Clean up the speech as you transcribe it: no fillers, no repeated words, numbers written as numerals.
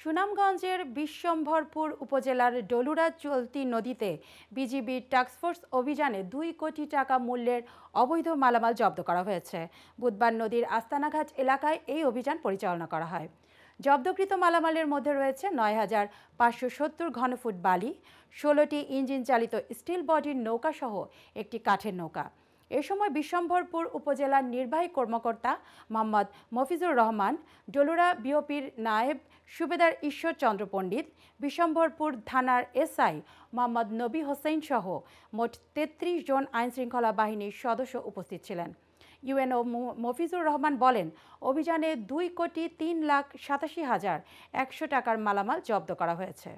সুনামগঞ্জের বিশ্বম্ভরপুর উপজেলার ডলুরা চলতি নদীতে বিজিবির টাস্কফোর্স অভিযানে 2 কোটি টাকা মূল্যের অবৈধ মালামাল জব্দ করা হয়েছে। বুধবার নদীর আস্তানাঘাট এলাকায় এই অভিযান পরিচালনা করা হয়। জব্দকৃত মালামালের মধ্যে রয়েছে 9,570 ঘনফুট বালি, 16টি ইঞ্জিন চালিত স্টিল বডির নৌকা সহ একটি কাঠের নৌকা। এ সময় বিশ্বম্ভরপুর উপজেলার নির্বাহী কর্মকর্তা মোহাম্মদ মফিজুর রহমান, ডলুরা বিওপির নায়েব সুবেদার ঈশ্বর চন্দ্র পণ্ডিত, বিশ্বম্ভরপুর থানার এসআই মোহাম্মদ নবী হোসেন সহ মোট 33 জন আইনশৃঙ্খলা বাহিনীর সদস্য উপস্থিত ছিলেন। ইউএনও মফিজুর রহমান বলেন, অভিযানে 2,03,87,100 টাকার মালামাল জব্দ করা হয়েছে।